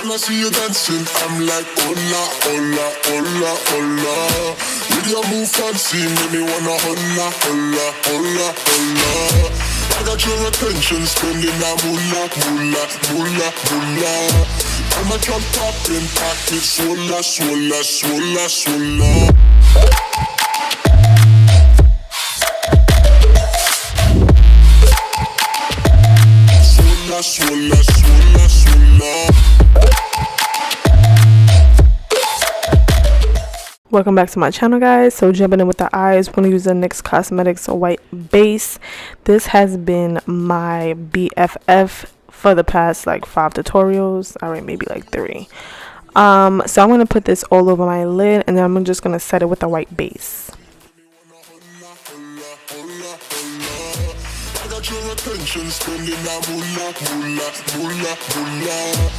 When I see you dancing, I'm like, hola, hola, hola, hola. With your move fancy, make me wanna hola, hola, hola, hola. I got your attention, spending that moolah, moolah, moolah, moolah. I'm a drop popping, pocket, swola, swola, swola, swola. Swola, swola, swola. Welcome back to my channel, guys. So jumping in with the eyes, we're going to use the NYX Cosmetics white base. This has been my BFF for the past like 5 tutorials. All right, maybe like 3. So I'm going to put this all over my lid, and then I'm just going to set it with the white base. Your attention, spending that moolah, moolah, moolah, moolah.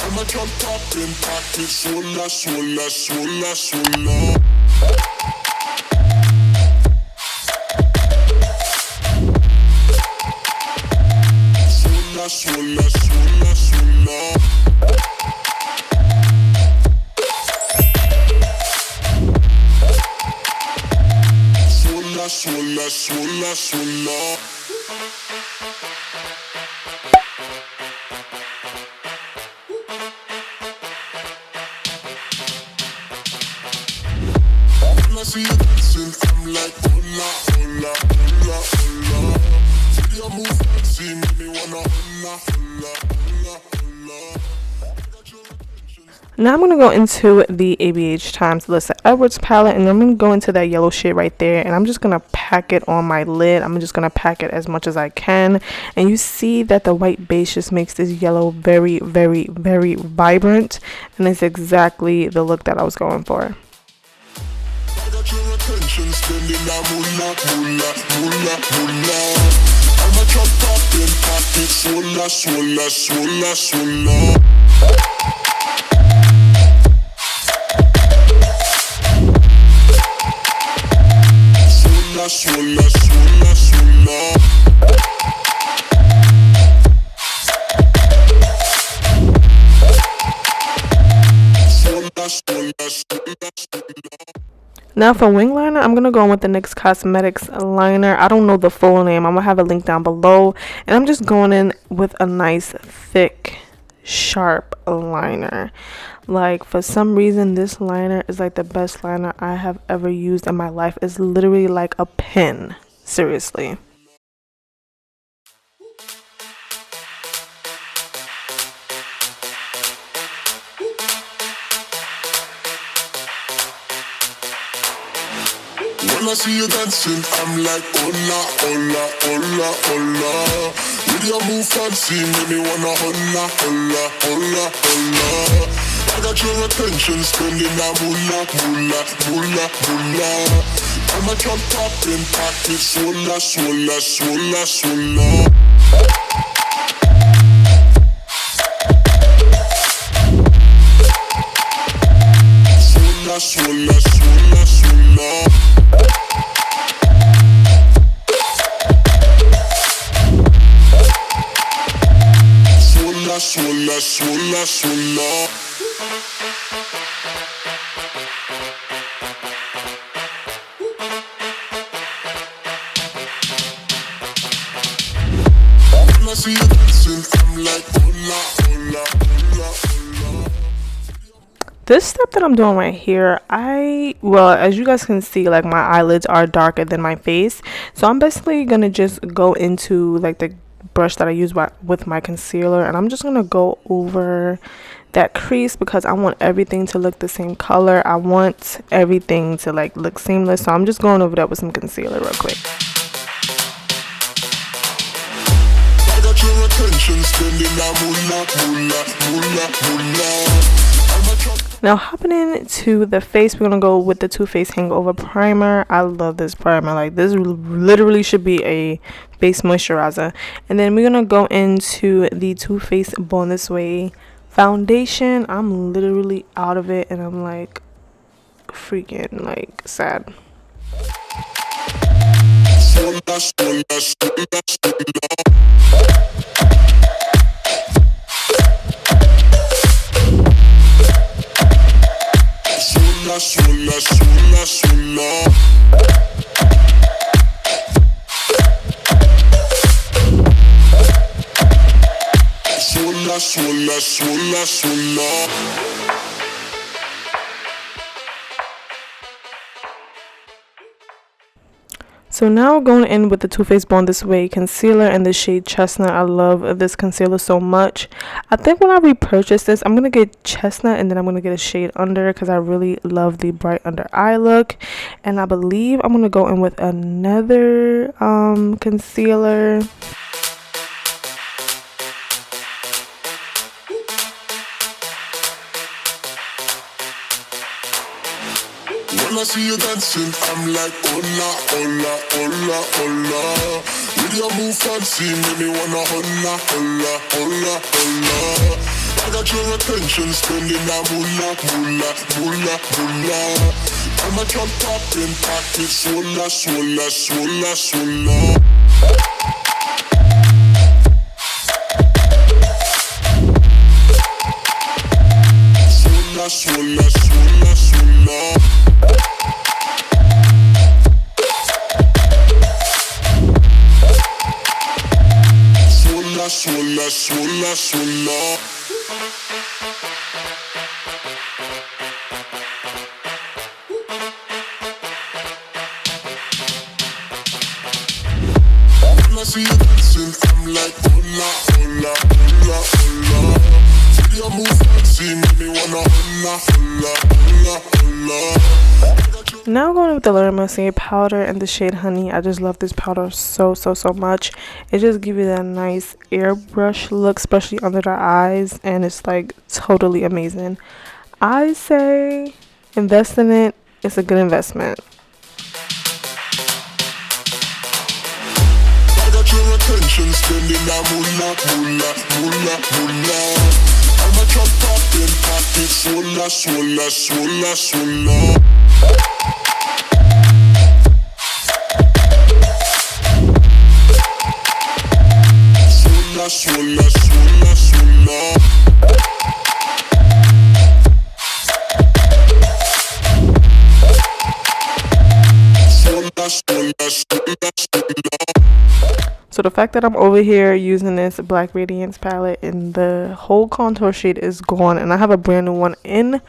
I'm a drop popping, pocket, swola, swola, swola, swola. Swola, swola, swola, swola. Swola, swola, swola, swola. When I see you dancing, I'm like, hola, hola, hola, hola. See your move fancy, make me wanna hola, hola, hola, hola. Now I'm going to go into the ABH Times Alyssa Edwards palette, and I'm going to go into that yellow shade right there, and I'm just going to pack it on my lid. I'm just going to pack it as much as I can, and you see that the white base just makes this yellow very, very, very vibrant, and it's exactly the look that I was going for. Your attention, spending that moolah, moolah, moolah, moolah. I'm a drop popping, pocket, swola, swola, swola, swola. Swola, swola, swola, swola. Swola, swola, swola, swola. Now for wing liner, I'm going to go in with the NYX Cosmetics liner. I don't know the full name. I'm going to have a link down below. And I'm just going in with a nice, thick, sharp liner. Like, for some reason, this liner is like the best liner I have ever used in my life. It's literally like a pen. Seriously. When I see you dancing, I'm like, hola, hola, hola, hola. With your move fancy, make me wanna hola, hola, hola, hola. I got your attention, spending that moolah, moolah, moolah, moolah. I'm a drop popping, pocket, swola, swola, swola, swola. Swola, swola, swola, swola. Swola, swola, swola. When I see you dancing, I'm like, hola, hola, hola, hola. This step that I'm doing right here, well, as you guys can see, like, my eyelids are darker than my face. So I'm basically going to just go into like the brush that I use with my concealer, and I'm just going to go over that crease because I want everything to look the same color. I want everything to like look seamless. So I'm just going over that with some concealer real quick. Your attention, spending that moolah, moolah, moolah, moolah. Now hopping into the face, we're gonna go with the Too Faced Hangover primer. I love this primer. Like, this literally should be a face moisturizer. And then we're gonna go into the Too Faced Born This Way foundation. I'm literally out of it, and I'm like freaking like sad. Swola, swola, swola. Swola, swola, swola, swola. So now going in with the Too Faced Born This Way concealer in the shade Chestnut. I love this concealer so much. I think when I repurchase this, I'm going to get Chestnut and then I'm going to get a shade under because I really love the bright under eye look. And I believe I'm going to go in with another concealer. When I see you dancing, I'm like, hola, hola, hola, hola. With your move fancy, make me wanna hola, hola, hola, hola. I got your attention, spending that moolah, moolah, moolah, moolah. I'm a jump poppin', pocket, swola, swola, swola, swola. Swola, swola, swola, swola. Swola, swola, swola. When I see you dancing, I'm like, hola, hola, hola, hola. See your move fancy, make me wanna hola, hola, hola, hola. Now going with the Laura Mercier powder in the shade Honey. I just love this powder so much. It just gives you that nice airbrush look, especially under the eyes, and it's like totally amazing. I say invest in it. It's a good investment. I got your attention, spending that moolah, moolah, moolah, moolah. I'm a jump poppin', pocket, swola, swola, swola, swola. Swola, swola, swola. Swola, swola, swola, swola. So the fact that I'm over here using this Black Radiance palette and the whole contour shade is gone, and I have a brand new one in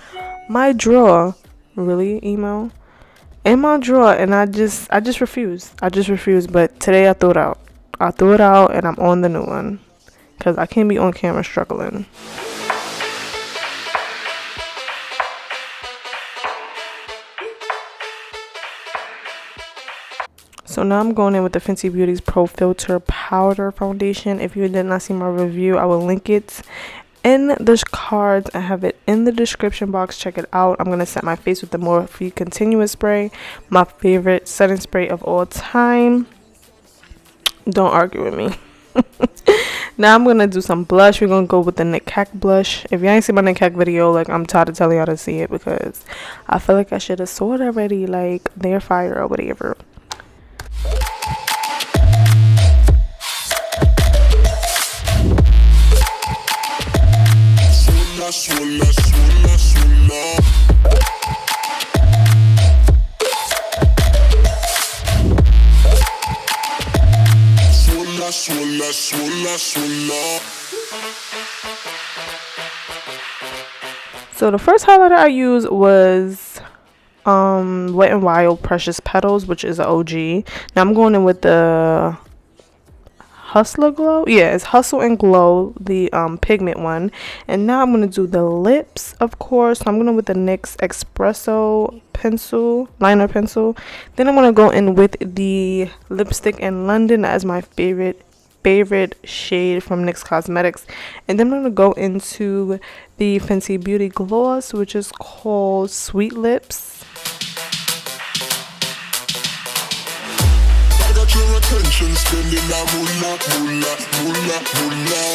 my drawer. Really, emo? In my drawer, and I just refuse. But today I threw it out. And I'm on the new one because I can't be on camera struggling. So now I'm going in with the Fenty Beauty's Pro Filter Powder Foundation. If you did not see my review, I will link it in the cards. I have it in the description box. Check it out. I'm going to set my face with the Morphe Continuous Spray, my favorite setting spray of all time. Don't argue with me. Now I'm going to do some blush. We're going to go with the Nyx CSWS blush. If y'all ain't seen my Nyx CSWS video, like, I'm tired of telling y'all to see it because I feel like I should have saw it already. Like, they're fire or whatever. Swola, swola, swola. Swola, swola, swola, swola. So the first highlighter I used was Wet n Wild Precious Petals, which is an OG. Now I'm going in with the Hustler Glow. Yeah, it's Hustle and Glow, the pigment one. And now I'm going to do the lips, of course. So I'm going to with the NYX Espresso pencil, liner pencil. Then I'm going to go in with the lipstick in London as my favorite shade from NYX Cosmetics. And then I'm going to go into the Fenty Beauty gloss, which is called Sweet Lips. Your attention, spending that moolah, moolah, moolah, moolah.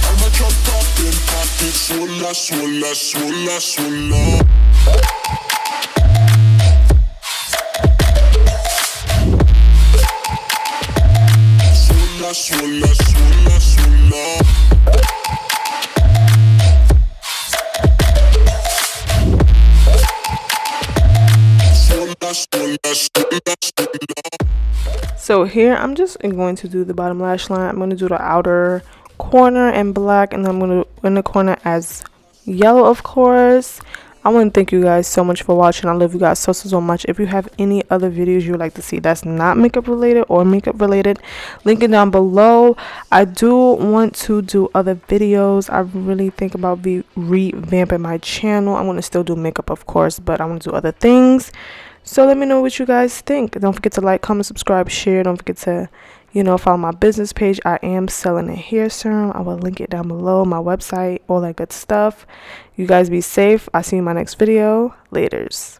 I'm a jump poppin', pocket, swola, swola, swola, swola. Swola, swola, swola, swola. So here I'm just going to do the bottom lash line. I'm going to do the outer corner in black, and then I'm going to in the corner as yellow, of course. I want to thank you guys so much for watching. I love you guys so much. If you have any other videos you would like to see that's not makeup related or makeup related, link it down below. I do want to do other videos. I really think about revamping my channel. I'm going to still do makeup, of course, but I want to do other things. So let me know what you guys think. Don't forget to like, comment, subscribe, share. Don't forget to, follow my business page. I am selling a hair serum. I will link it down below, my website, all that good stuff. You guys be safe. I'll see you in my next video. Laters.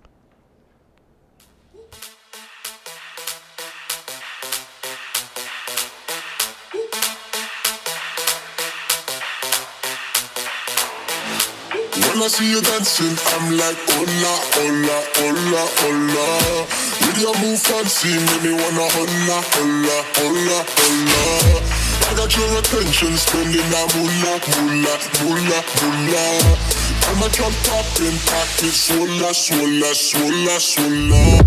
When I see you dancing, I'm like, hola, hola, hola, hola. With your move fancy, make me wanna hola, hola, hola, hola. I got your attention, spending that moolah, moolah, moolah, moolah. I'm a jump popping, pocket, swola, swola, swola, swola.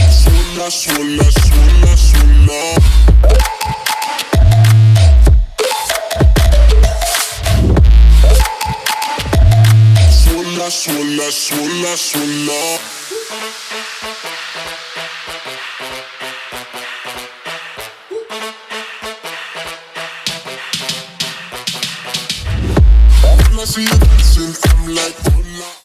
Swola, swola, swola, swola. Swola, swola, swola. When I see you